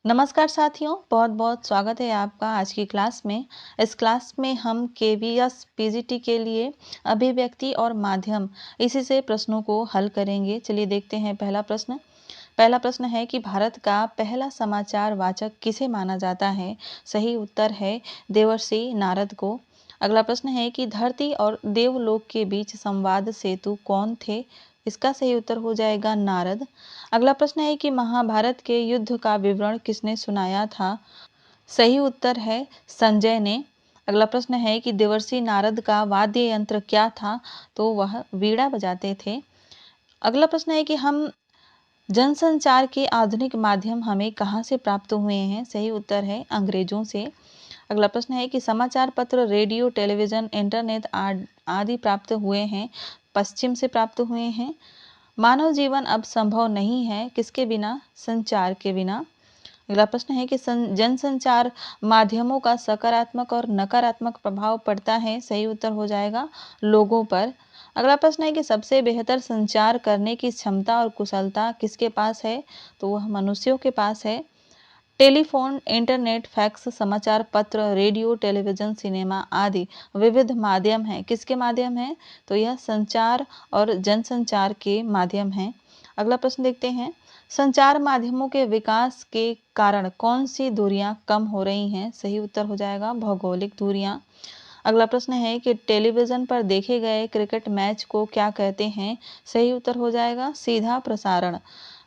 नमस्कार साथियों, बहुत बहुत स्वागत है आपका आज की क्लास में। इस क्लास में हम केवीएस पीजीटी के लिए अभिव्यक्ति और माध्यम इसी से प्रश्नों को हल करेंगे। चलिए देखते हैं पहला प्रश्न। पहला प्रश्न है कि भारत का पहला समाचार वाचक किसे माना जाता है? सही उत्तर है देवर्षि नारद को। अगला प्रश्न है कि धरती और देवलोक के बीच संवाद सेतु कौन थे? इसका सही उत्तर हो जाएगा नारद। अगला प्रश्न है कि महाभारत के युद्ध का विवरण किसने सुनाया था? सही उत्तर है संजय ने। अगला प्रश्न है कि देवर्षि नारद का वाद्य यंत्र क्या था? तो वह वीणा बजाते थे। अगला प्रश्न है कि हम जनसंचार के आधुनिक माध्यम हमें कहाँ से प्राप्त हुए हैं? सही उत्तर है अंग्रेजों से। अगला प्रश्न है कि समाचार पत्र, रेडियो, टेलीविजन, इंटरनेट आदि प्राप्त हुए हैं, पश्चिम से प्राप्त हुए हैं। मानव जीवन अब संभव नहीं है किसके बिना? संचार के बिना। अगला प्रश्न है कि जनसंचार माध्यमों का सकारात्मक और नकारात्मक प्रभाव पड़ता है। सही उत्तर हो जाएगा लोगों पर। अगला प्रश्न है कि सबसे बेहतर संचार करने की क्षमता और कुशलता किसके पास है? तो वह मनुष्यों के पास है। टेलीफोन, इंटरनेट, फैक्स, समाचार पत्र, रेडियो, टेलीविजन, सिनेमा आदि विविध माध्यम हैं। किसके माध्यम हैं? तो यह संचार और जनसंचार के माध्यम हैं। अगला प्रश्न देखते हैं। संचार माध्यमों के विकास के कारण कौन सी दूरियां कम हो रही हैं? सही उत्तर हो जाएगा भौगोलिक दूरियां। अगला प्रश्न है कि टेलीविजन पर देखे गए क्रिकेट मैच को क्या कहते हैं? सही उत्तर हो जाएगा सीधा प्रसारण।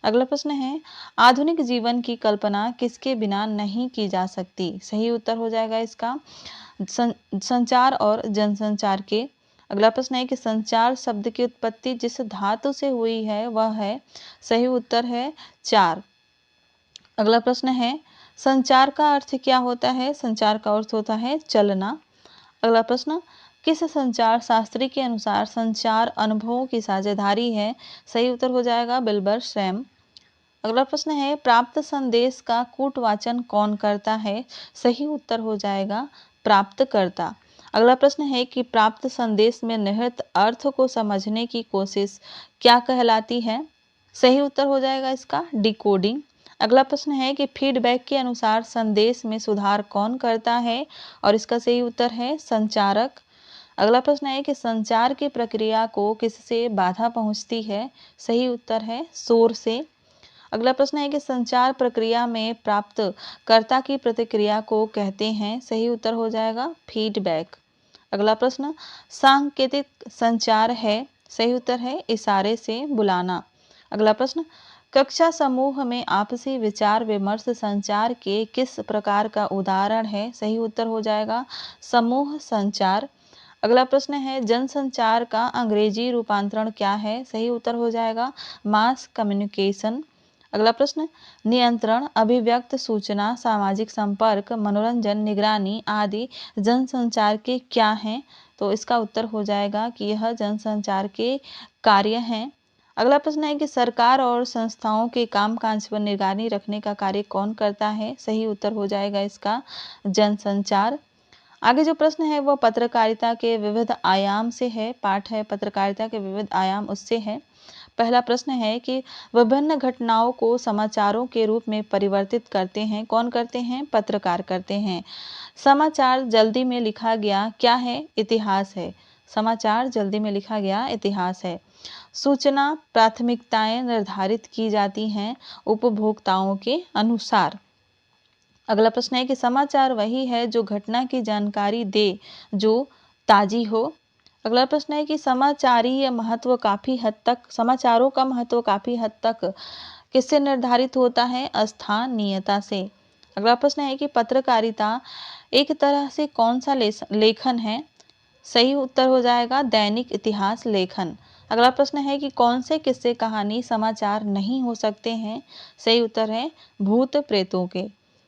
अगला प्रश्न है आधुनिक जीवन की कल्पना किसके बिना नहीं की जा सकती? सही उत्तर हो जाएगा इसका संचार और जनसंचार के। अगला प्रश्न है कि संचार शब्द की उत्पत्ति जिस धातु से हुई है वह है? सही उत्तर है चार। अगला प्रश्न है संचार का अर्थ क्या होता है? संचार का अर्थ होता है चलना। अगला प्रश्न किस संचार शास्त्री के अनुसार संचार अनुभवों की साझेदारी है? सही उत्तर हो जाएगा बिल्बर सैम। अगला प्रश्न है प्राप्त संदेश का कूटवाचन कौन करता है? सही उत्तर हो जाएगा प्राप्तकर्ता। अगला प्रश्न है कि प्राप्त संदेश में निहित अर्थ को समझने की कोशिश क्या कहलाती है? सही उत्तर हो जाएगा इसका डिकोडिंग। अगला प्रश्न है कि फीडबैक के अनुसार संदेश में सुधार कौन करता है? और इसका सही उत्तर है संचारक। अगला प्रश्न है कि संचार की प्रक्रिया को किससे बाधा पहुंचती है? सही उत्तर है शोर से। अगला प्रश्न है कि संचार प्रक्रिया में प्राप्त कर्ता की प्रतिक्रिया को कहते हैं? सही उत्तर हो जाएगा फीडबैक। अगला प्रश्न सांकेतिक संचार है? सही उत्तर है इशारे से बुलाना। अगला प्रश्न कक्षा समूह में आपसी विचार विमर्श संचार के किस प्रकार का उदाहरण है? सही उत्तर हो जाएगा समूह संचार। अगला प्रश्न है जनसंचार का अंग्रेजी रूपांतरण क्या है? सही उत्तर हो जाएगा मास कम्युनिकेशन। अगला प्रश्न नियंत्रण, अभिव्यक्त, सूचना, सामाजिक संपर्क, मनोरंजन, निगरानी आदि जनसंचार के क्या हैं? तो इसका उत्तर हो जाएगा कि यह जनसंचार के कार्य हैं। अगला प्रश्न है कि सरकार और संस्थाओं के कामकाज पर निगरानी रखने का कार्य कौन करता है? सही उत्तर हो जाएगा इसका जनसंचार। आगे जो प्रश्न है वो पत्रकारिता के विविध आयाम से है। पाठ है पत्रकारिता के विविध आयाम, उससे है। पहला प्रश्न है कि विभिन्न घटनाओं को समाचारों के रूप में परिवर्तित करते हैं कौन करते हैं? पत्रकार करते हैं। समाचार जल्दी में लिखा गया क्या है? इतिहास है। समाचार जल्दी में लिखा गया इतिहास है। सूचना प्राथमिकताएं निर्धारित की जाती हैं उपभोक्ताओं के अनुसार। अगला प्रश्न है कि समाचार वही है जो घटना की जानकारी दे जो ताजी हो। अगला प्रश्न है कि समाचारों का महत्व काफी हद तक किससे निर्धारित होता है? स्थानीयता से। अगला प्रश्न है कि पत्रकारिता एक तरह से कौन सा लेखन है? सही उत्तर हो जाएगा दैनिक इतिहास लेखन। अगला प्रश्न है कि कौन से किस्से कहानी समाचार नहीं हो सकते हैं? सही उत्तर है भूत प्रेतों के।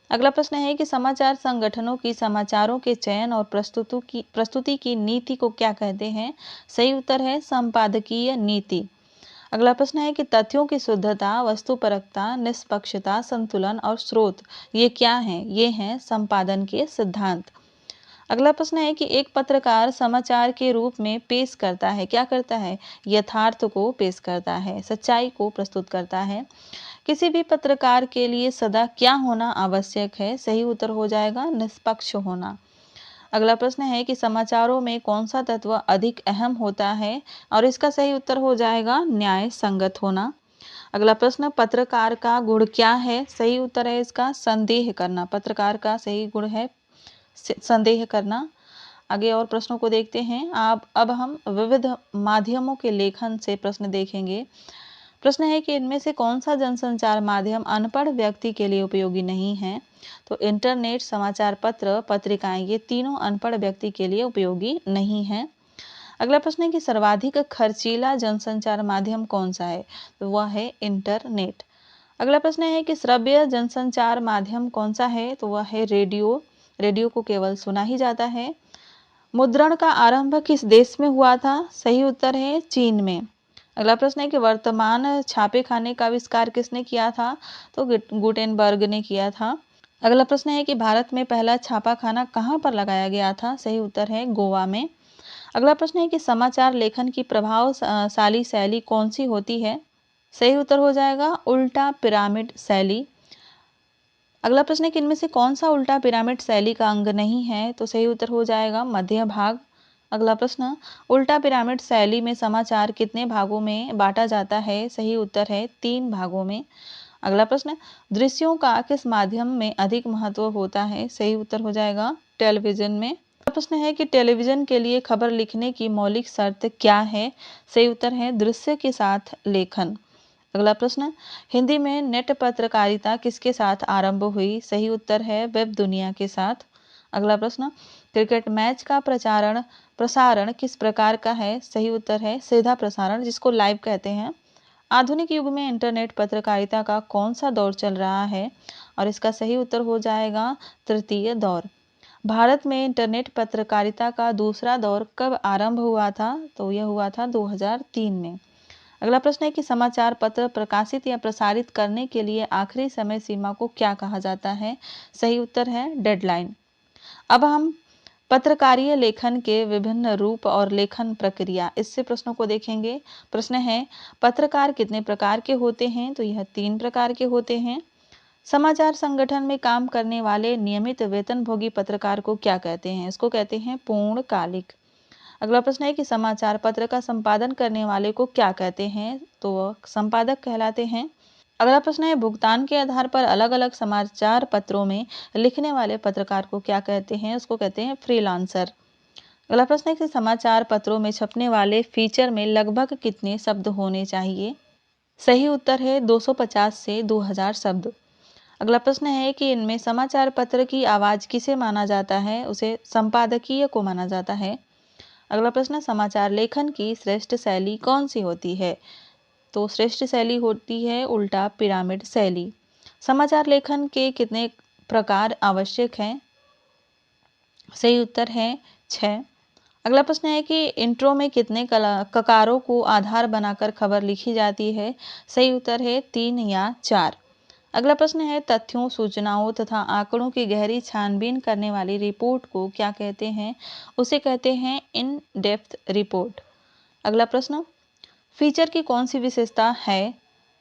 अगला प्रश्न है कि समाचार संगठनों की समाचारों के चयन और प्रस्तुति की नीति को क्या कहते हैं? सही उत्तर है संपादकीय नीति। अगला प्रश्न है कि तथ्यों की शुद्धता, वस्तुपरकता, निष्पक्षता, संतुलन और स्रोत ये क्या हैं? ये हैं संपादन के सिद्धांत। अगला प्रश्न है कि एक पत्रकार समाचार के रूप में पेश करता है क्या करता है? यथार्थ को पेश करता है, सच्चाई को प्रस्तुत करता है। किसी भी पत्रकार के लिए सदा क्या होना आवश्यक है? सही उत्तर हो जाएगा निष्पक्ष होना। अगला प्रश्न है कि समाचारों में कौन सा तत्व अधिक अहम होता है? और इसका सही उत्तर हो जाएगा न्याय संगत होना। अगला प्रश्न, पत्रकार का गुण क्या है? सही उत्तर है इसका संदेह करना। पत्रकार का सही गुण है संदेह करना। आगे और प्रश्नों को देखते हैं। अब हम विविध माध्यमों के लेखन से प्रश्न देखेंगे। प्रश्न है कि इनमें से कौन सा जनसंचार माध्यम अनपढ़ व्यक्ति के लिए उपयोगी नहीं है? तो इंटरनेट, समाचार पत्र, पत्रिकाएं, ये तीनों अनपढ़ व्यक्ति के लिए उपयोगी नहीं है। अगला प्रश्न है कि सर्वाधिक खर्चीला जनसंचार माध्यम कौन सा है? तो वह है इंटरनेट। अगला प्रश्न है कि श्रव्य जनसंचार माध्यम कौन सा है? तो वह है रेडियो। रेडियो को केवल सुना ही जाता है। मुद्रण का आरंभ किस देश में हुआ था? सही उत्तर है चीन में। अगला प्रश्न है कि वर्तमान छापे खाने का आविष्कार किसने किया था? तो गुटेनबर्ग ने किया था। अगला प्रश्न है कि भारत में पहला छापा खाना कहाँ पर लगाया गया था? सही उत्तर है गोवा में। अगला प्रश्न है कि समाचार लेखन की प्रभावशाली शैली कौन सी होती है? सही उत्तर हो जाएगा उल्टा पिरामिड शैली। अगला प्रश्न है कि इनमें से कौन सा उल्टा पिरामिड शैली का अंग नहीं है? तो सही उत्तर हो जाएगा मध्य भाग। अगला प्रश्न, उल्टा पिरामिड शैली में समाचार कितने भागों में बांटा जाता है? सही उत्तर है 3 भागों में। अगला प्रश्न, दृश्यों का किस माध्यम में अधिक महत्व होता है? सही उत्तर हो जाएगा टेलीविजन में। अगला प्रश्न है कि टेलीविजन के लिए खबर लिखने की मौलिक शर्त क्या है? सही उत्तर है दृश्य के साथ लेखन। अगला प्रश्न, हिंदी में नेट पत्रकारिता किसके साथ आरंभ हुई? सही उत्तर है वेब दुनिया के साथ। अगला प्रश्न, क्रिकेट मैच का प्रसारण किस प्रकार का है? सही उत्तर है सीधा प्रसारण, जिसको लाइव कहते हैं। आधुनिक युग में इंटरनेट पत्रकारिता का कौन सा दौर चल रहा है? और इसका सही उत्तर हो जाएगा तृतीय दौर। भारत में इंटरनेट पत्रकारिता का दूसरा दौर कब आरंभ हुआ था? तो यह हुआ था 2003 में। अगला प्रश्न है कि समाचार पत्र प्रकाशित या प्रसारित करने के लिए आखिरी समय सीमा को क्या कहा जाता है? सही उत्तर है डेडलाइन। अब हम पत्रकारीय लेखन के विभिन्न रूप और लेखन प्रक्रिया, इससे प्रश्नों को देखेंगे। प्रश्न है, पत्रकार कितने प्रकार के होते हैं? तो यह 3 प्रकार के होते हैं। समाचार संगठन में काम करने वाले नियमित वेतनभोगी पत्रकार को क्या कहते हैं? इसको कहते हैं पूर्णकालिक। अगला प्रश्न है कि समाचार पत्र का संपादन करने वाले को क्या कहते हैं? तो वह संपादक कहलाते हैं। अगला प्रश्न है, भुगतान के आधार पर अलग अलग समाचार पत्रों में लिखने वाले पत्रकार को क्या कहते हैं? उसको कहते हैं फ्रीलांसर। अगला प्रश्न है कि समाचार पत्रों में छपने वाले फीचर में लगभग कितने शब्द होने चाहिए? सही उत्तर है 250 से 2000 शब्द। अगला प्रश्न है कि इनमें समाचार पत्र की आवाज किसे माना जाता है? उसे संपादकीय को माना जाता है। अगला प्रश्न, समाचार लेखन की श्रेष्ठ शैली कौन सी होती है? तो श्रेष्ठ शैली होती है उल्टा पिरामिड शैली। समाचार लेखन के कितने प्रकार आवश्यक हैं? सही उत्तर है 6। अगला प्रश्न है कि इंट्रो में कितने ककारों को आधार बनाकर खबर लिखी जाती है? सही उत्तर है 3 या 4। अगला प्रश्न है, तथ्यों, सूचनाओं तथा आंकड़ों की गहरी छानबीन करने वाली रिपोर्ट को क्या कहते हैं? उसे कहते हैं इन डेप्थ रिपोर्ट। अगला प्रश्न, फीचर की कौन सी विशेषता है?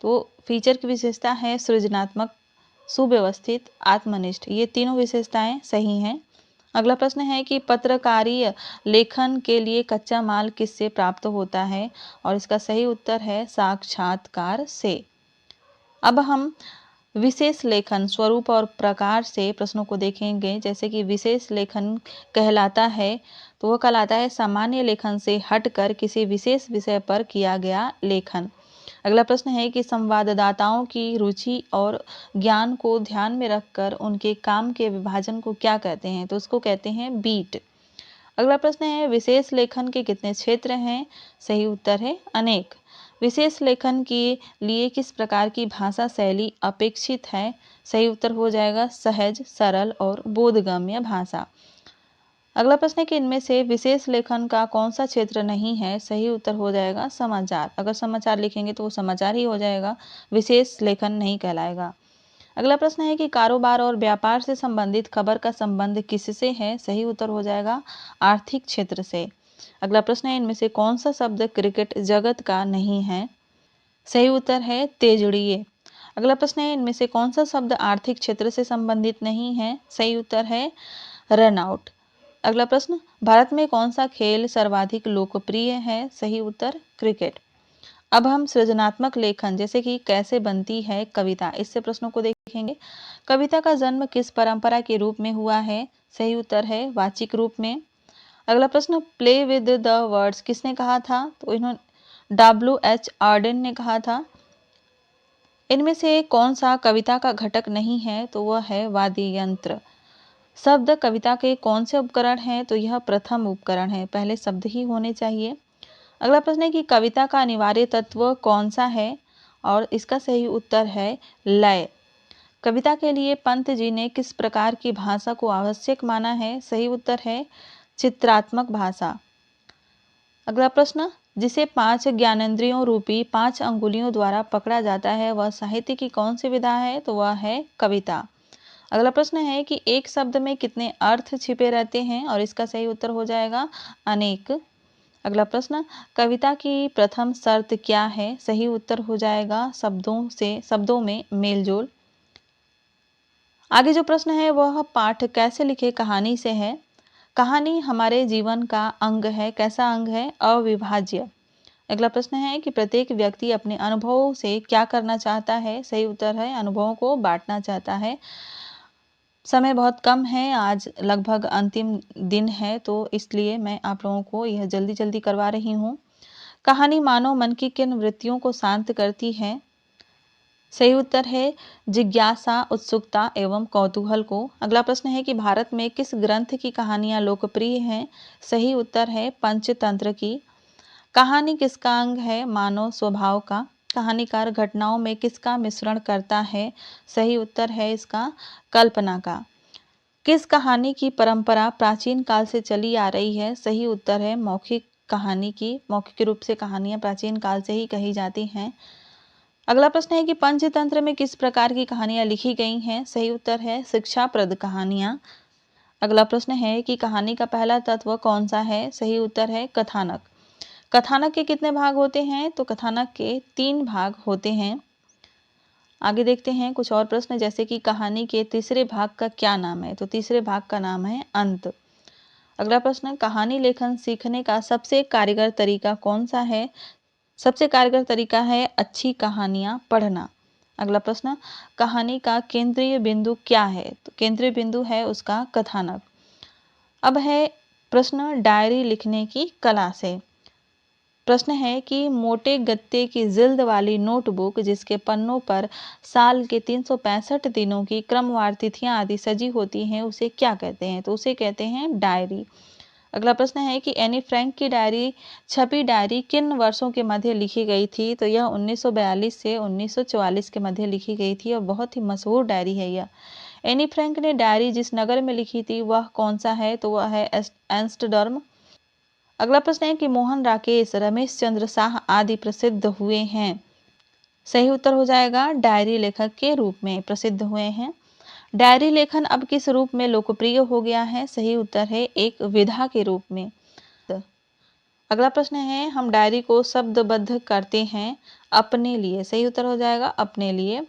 तो फीचर की विशेषता है सृजनात्मक, सुव्यवस्थित, आत्मनिष्ठ। ये तीनों विशेषताएं सही हैं। अगला प्रश्न है कि पत्रकारीय लेखन के लिए कच्चा माल किससे प्राप्त होता है? और इसका सही उत्तर है साक्षात्कार से। अब हम विशेष लेखन स्वरूप और प्रकार से प्रश्नों को देखेंगे। जैसे कि विशेष लेखन कहलाता है, तो वह कहलाता है सामान्य लेखन से हटकर किसी विशेष विषय पर किया गया लेखन। अगला प्रश्न है कि संवाददाताओं की रुचि और ज्ञान को ध्यान में रखकर उनके काम के विभाजन को क्या कहते हैं? तो उसको कहते हैं बीट। अगला प्रश्न है, विशेष लेखन के कितने क्षेत्र हैं? सही उत्तर है अनेक। विशेष लेखन के लिए किस प्रकार की भाषा शैली अपेक्षित है? सही उत्तर हो जाएगा सहज, सरल और बोधगम्य भाषा। अगला प्रश्न है कि इनमें से विशेष लेखन का कौन सा क्षेत्र नहीं है? सही उत्तर हो जाएगा समाचार। अगर समाचार लिखेंगे तो वो समाचार ही हो जाएगा, विशेष लेखन नहीं कहलाएगा। अगला प्रश्न है कि कारोबार और व्यापार से संबंधित खबर का संबंध किससे है? सही उत्तर हो जाएगा आर्थिक क्षेत्र से। अगला प्रश्न है, इनमें से कौन सा शब्द क्रिकेट जगत का नहीं है? सही उत्तर है तेजड़िए। अगला प्रश्न है, इनमें से कौन सा शब्द आर्थिक क्षेत्र से संबंधित नहीं है? सही उत्तर है रन आउट। अगला प्रश्न, भारत में कौन सा खेल सर्वाधिक लोकप्रिय है? सही उत्तर क्रिकेट। अब हम सृजनात्मक लेखन जैसे कि कैसे बनती है कविता, इससे प्रश्नों को देखेंगे। कविता का जन्म किस परंपरा के रूप में हुआ है? सही उत्तर है वाचिक रूप में। अगला प्रश्न, प्ले विद द वर्ड्स किसने कहा था? तो इन्होंने W.H. आर्डन ने कहा था। इनमें से कौन सा कविता का घटक नहीं है? तो वह है वाद्य यंत्र। शब्द कविता के कौन से उपकरण हैं? तो यह प्रथम उपकरण है, पहले शब्द ही होने चाहिए। अगला प्रश्न है कि कविता का अनिवार्य तत्व कौन सा है? और इसका सही उत्तर है लय। कविता के लिए पंत जी ने किस प्रकार की भाषा को आवश्यक माना है? सही उत्तर है चित्रात्मक भाषा। अगला प्रश्न, जिसे 5 ज्ञानेंद्रियों रूपी 5 अंगुलियों द्वारा पकड़ा जाता है वह साहित्य की कौन सी विधा है? तो वह है कविता। अगला प्रश्न है कि एक शब्द में कितने अर्थ छिपे रहते हैं? और इसका सही उत्तर हो जाएगा अनेक। अगला प्रश्न, कविता की प्रथम शर्त क्या है? सही उत्तर हो जाएगा शब्दों में मेलजोल। आगे जो प्रश्न है वह पाठ कैसे लिखे कहानी से है। कहानी हमारे जीवन का अंग है। कैसा अंग है? अविभाज्य। अगला प्रश्न है कि प्रत्येक व्यक्ति अपने अनुभवों से क्या करना चाहता है? सही उत्तर है अनुभवों को बांटना चाहता है। समय बहुत कम है, आज लगभग अंतिम दिन है, तो इसलिए मैं आप लोगों को यह जल्दी जल्दी करवा रही हूँ। कहानी मानव मन की किन वृत्तियों को शांत करती है? सही उत्तर है जिज्ञासा, उत्सुकता एवं कौतूहल को। अगला प्रश्न है कि भारत में किस ग्रंथ की कहानियां लोकप्रिय हैं? सही उत्तर है पंचतंत्र की। कहानी किसका अंग है? मानव स्वभाव का। कहानीकार घटनाओं में किसका मिश्रण करता है? सही उत्तर है इसका कल्पना का। किस कहानी की परंपरा प्राचीन काल से चली आ रही है? सही उत्तर है मौखिक कहानी की। मौखिक रूप से कहानियां प्राचीन काल से ही कही जाती हैं। अगला प्रश्न है कि पंचतंत्र में किस प्रकार की कहानियां लिखी गई हैं? सही उत्तर है शिक्षाप्रद कहानियां। अगला प्रश्न है कि कहानी का पहला तत्व कौन सा है? सही उत्तर है कथानक। कथानक के कितने भाग होते हैं? तो कथानक के 3 भाग होते हैं। आगे देखते हैं कुछ और प्रश्न, जैसे कि कहानी के तीसरे भाग का क्या नाम है? तो तीसरे भाग का नाम है अंत। अगला प्रश्न, कहानी लेखन सीखने का सबसे कारगर तरीका कौन सा है? सबसे कारगर तरीका है अच्छी कहानियां पढ़ना। अगला प्रश्न, कहानी का केंद्रीय बिंदु क्या है? तो केंद्रीय बिंदु है उसका कथानक। अब है प्रश्न डायरी लिखने की कला से। प्रश्न है कि मोटे गत्ते की जिल्द वाली नोटबुक जिसके पन्नों पर साल के 365 दिनों की क्रमवार तिथियां आदि सजी होती हैं उसे क्या कहते हैं? तो उसे कहते हैं डायरी। अगला प्रश्न है कि एनी फ्रैंक की डायरी छपी डायरी किन वर्षों के मध्य लिखी गई थी? तो यह 1942 से 1944 के मध्य लिखी गई थी और बहुत ही मशहूर डायरी है यह। एनी फ्रैंक ने डायरी जिस नगर में लिखी थी वह कौन सा है? तो वह है एम्स्टर्डम। अगला प्रश्न है कि मोहन राकेश, रमेश चंद्र शाह आदि प्रसिद्ध हुए हैं। सही उत्तर हो जाएगा डायरी लेखक के रूप में प्रसिद्ध हुए हैं। डायरी लेखन अब किस रूप में लोकप्रिय हो गया है? सही उत्तर है एक विधा के रूप में। अगला प्रश्न है, हम डायरी को शब्दबद्ध करते हैं अपने लिए। सही उत्तर हो जाएगा अपने लिए।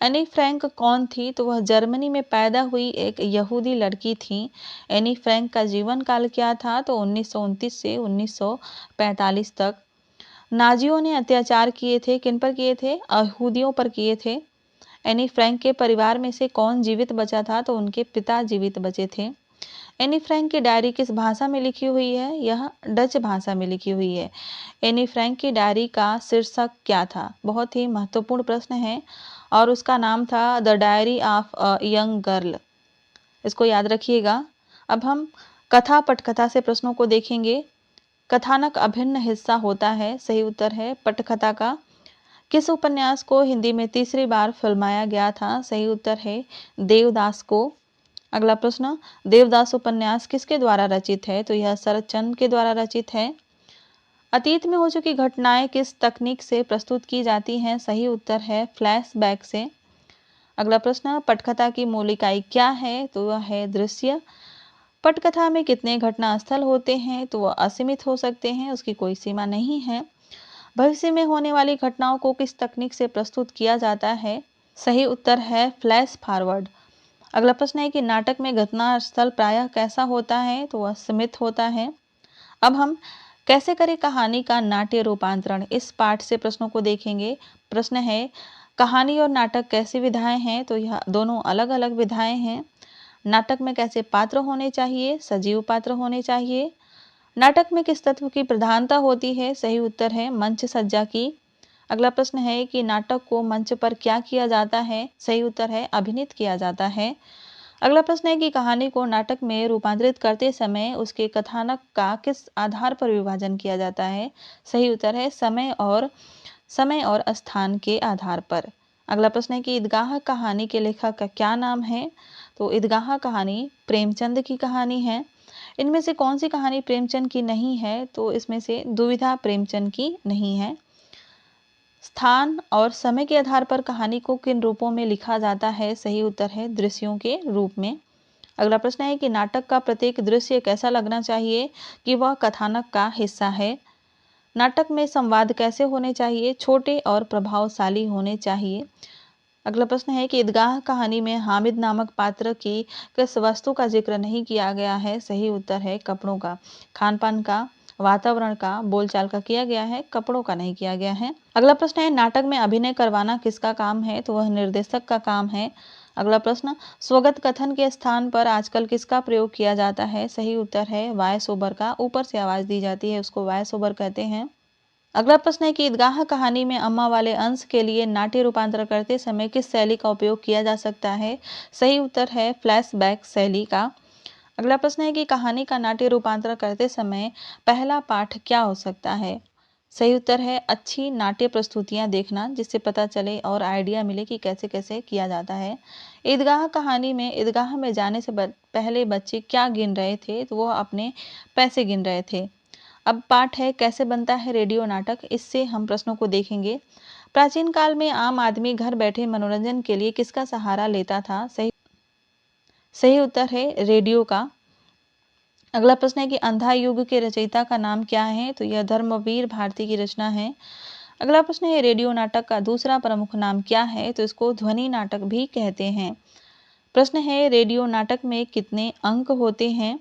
एनी फ्रैंक कौन थी? तो वह जर्मनी में पैदा हुई एक यहूदी लड़की थी। एनी फ्रैंक का जीवन काल क्या था? तो 1929 से 1945 तक। नाजियों ने अत्याचार किए थे, किन पर किए थे? यहूदियों पर किए थे। एनी फ्रैंक के परिवार में से कौन जीवित बचा था? तो उनके पिता जीवित बचे थे। एनी फ्रैंक की डायरी किस भाषा में लिखी हुई है? यह डच भाषा में लिखी हुई है। एनी फ्रैंक की डायरी का शीर्षक क्या था? बहुत ही महत्वपूर्ण प्रश्न है और उसका नाम था the diary of a young girl. इसको याद रखिएगा। अब हम कथा पटकथा से प्रश्नों को देखेंगे। कथानक अभिन्न हिस्सा होता है। सही उत्तर है पटकथा का। किस उपन्यास को हिंदी में तीसरी बार फिल्माया गया था? सही उत्तर है देवदास को। अगला प्रश्न, देवदास उपन्यास किसके द्वारा रचित है? तो यह शरतचंद्र के द्वारा रचित है। अतीत में हो चुकी घटनाएं किस तकनीक से प्रस्तुत की जाती हैं? सही उत्तर है फ्लैशबैक से। अगला प्रश्न, पटकथा की मूल इकाई क्या है? तो वह है दृश्य। पटकथा में कितने घटना स्थल होते हैं? तो वह असीमित हो सकते हैं, उसकी कोई सीमा नहीं है। भविष्य में होने वाली घटनाओं को किस तकनीक से प्रस्तुत किया जाता है? सही उत्तर है फ्लैश फॉरवर्ड। अगला प्रश्न है कि नाटक में घटना स्थल प्रायः कैसा होता है, तो वह सीमित होता है। अब हम कैसे करें कहानी का नाट्य रूपांतरण, इस पाठ से प्रश्नों को देखेंगे। प्रश्न है कहानी और नाटक कैसी विधाएं हैं, तो यह दोनों अलग अलग विधाएं हैं। नाटक में कैसे पात्र होने चाहिए, सजीव पात्र होने चाहिए। नाटक में किस तत्व की प्रधानता होती है, सही उत्तर है मंच सज्जा की। अगला प्रश्न है कि नाटक को मंच पर क्या किया जाता है, सही उत्तर है अभिनीत किया जाता है। अगला प्रश्न है कि कहानी को नाटक में रूपांतरित करते समय उसके कथानक का किस आधार पर विभाजन किया जाता है, सही उत्तर है समय और स्थान के आधार पर। अगला प्रश्न है कि ईदगाह कहानी के लेखक का क्या नाम है, तो ईदगाह कहानी प्रेमचंद की कहानी है। इनमें से कौन सी कहानी प्रेमचंद की नहीं है, तो इसमें से दुविधा प्रेमचंद की नहीं है। स्थान और समय के आधार पर कहानी को किन रूपों में लिखा जाता है, सही उत्तर है दृश्यों के रूप में। अगला प्रश्न है कि नाटक का प्रत्येक दृश्य कैसा लगना चाहिए कि वह कथानक का हिस्सा है। नाटक में संवाद कैसे होने चाहिए, छोटे और प्रभावशाली होने चाहिए। अगला प्रश्न है कि ईदगाह कहानी में हामिद नामक पात्र की किस वस्तु का जिक्र नहीं किया गया है, सही उत्तर है कपड़ों का। खान पान का, वातावरण का, बोलचाल का किया गया है, कपड़ों का नहीं किया गया है। अगला प्रश्न है नाटक में अभिनय करवाना किसका काम है, तो वह निर्देशक का काम है। अगला प्रश्न स्वगत कथन के स्थान पर आजकल किसका प्रयोग किया जाता है, सही उत्तर है वॉइस ओवर का। ऊपर से आवाज दी जाती है उसको वॉइस ओवर कहते हैं। अगला प्रश्न है कि ईदगाह कहानी में अम्मा वाले अंश के लिए नाट्य रूपांतरण करते समय किस शैली का उपयोग किया जा सकता है, सही उत्तर है फ्लैशबैक शैली का। अगला प्रश्न है कि कहानी का नाट्य रूपांतरण करते समय पहला पाठ क्या हो सकता है, सही उत्तर है अच्छी नाट्य प्रस्तुतियां देखना, जिससे पता चले और आइडिया मिले कि कैसे कैसे किया जाता है। ईदगाह कहानी में ईदगाह में जाने से पहले बच्चे क्या गिन रहे थे, तो वह अपने पैसे गिन रहे थे। अब पाठ है कैसे बनता है रेडियो नाटक, इससे हम प्रश्नों को देखेंगे। प्राचीन काल में आम आदमी घर बैठे मनोरंजन के लिए किसका सहारा लेता था, सही उत्तर है रेडियो का। अगला प्रश्न है कि अंधा युग के रचयिता का नाम क्या है, तो यह धर्मवीर भारती की रचना है। अगला प्रश्न है रेडियो नाटक का दूसरा प्रमुख नाम क्या है, तो इसको ध्वनि नाटक भी कहते हैं। प्रश्न है रेडियो नाटक में कितने अंक होते हैं,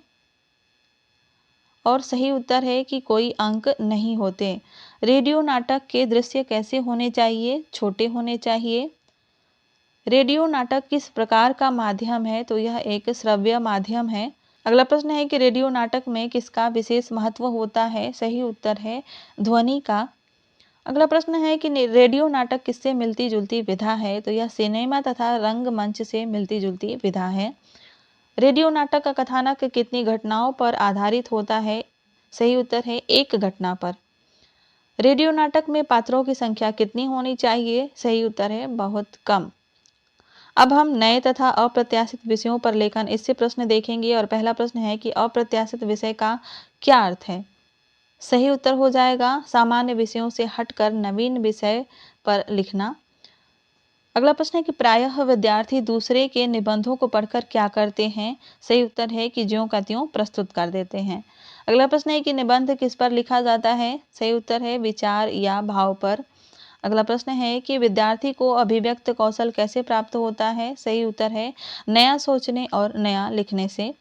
और सही उत्तर है कि कोई अंक नहीं होते। रेडियो नाटक के दृश्य कैसे होने चाहिए, छोटे होने चाहिए। रेडियो नाटक किस प्रकार का माध्यम है, तो यह एक श्रव्य माध्यम है। अगला प्रश्न है कि रेडियो नाटक में किसका विशेष महत्व होता है, सही उत्तर है ध्वनि का। अगला प्रश्न है कि रेडियो नाटक किससे मिलती जुलती विधा है, तो यह सिनेमा तथा रंगमंच से मिलती जुलती विधा है। रेडियो नाटक का कथानक कितनी घटनाओं पर आधारित होता है, सही उत्तर है एक घटना पर। रेडियो नाटक में पात्रों की संख्या कितनी होनी चाहिए, सही उत्तर है बहुत कम। अब हम नए तथा अप्रत्याशित विषयों पर लेखन, इससे प्रश्न देखेंगे। और पहला प्रश्न है कि अप्रत्याशित विषय का क्या अर्थ है, सही उत्तर हो जाएगा सामान्य विषयों से हटकर नवीन विषय पर लिखना। अगला प्रश्न है कि प्रायः विद्यार्थी दूसरे के निबंधों को पढ़कर क्या करते हैं, सही उत्तर है कि ज्यों का त्यों प्रस्तुत कर देते हैं। अगला प्रश्न है कि निबंध किस पर लिखा जाता है, सही उत्तर है विचार या भाव पर। अगला प्रश्न है कि विद्यार्थी को अभिव्यक्त कौशल कैसे प्राप्त होता है, सही उत्तर है नया सोचने और नया लिखने से।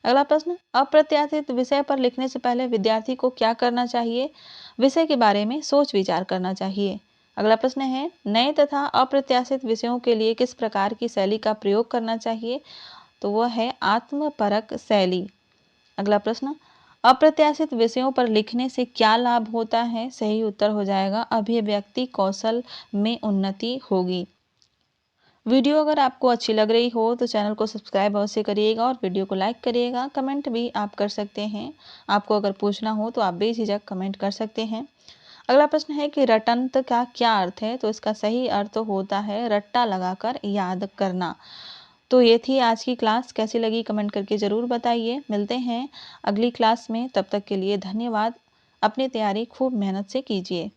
अगला प्रश्न अप्रत्याशित विषय पर लिखने से पहले विद्यार्थी को क्या करना चाहिए, विषय के बारे में सोच विचार करना चाहिए। अगला प्रश्न है नए तथा अप्रत्याशित विषयों के लिए किस प्रकार की शैली का प्रयोग करना चाहिए, तो वह है आत्मपरक शैली। अगला प्रश्न अप्रत्याशित विषयों पर लिखने से क्या लाभ होता है, सही उत्तर हो जाएगा अभिव्यक्ति कौशल में उन्नति होगी। वीडियो अगर आपको अच्छी लग रही हो तो चैनल को सब्सक्राइब अवश्य करिएगा और वीडियो को लाइक करिएगा। कमेंट भी आप कर सकते हैं, आपको अगर पूछना हो तो आप बेझिझक कमेंट कर सकते हैं। अगला प्रश्न है कि रटंत का क्या अर्थ है, तो इसका सही अर्थ होता है रट्टा लगाकर याद करना। तो ये थी आज की क्लास, कैसी लगी कमेंट करके ज़रूर बताइए। मिलते हैं अगली क्लास में, तब तक के लिए धन्यवाद। अपनी तैयारी खूब मेहनत से कीजिए।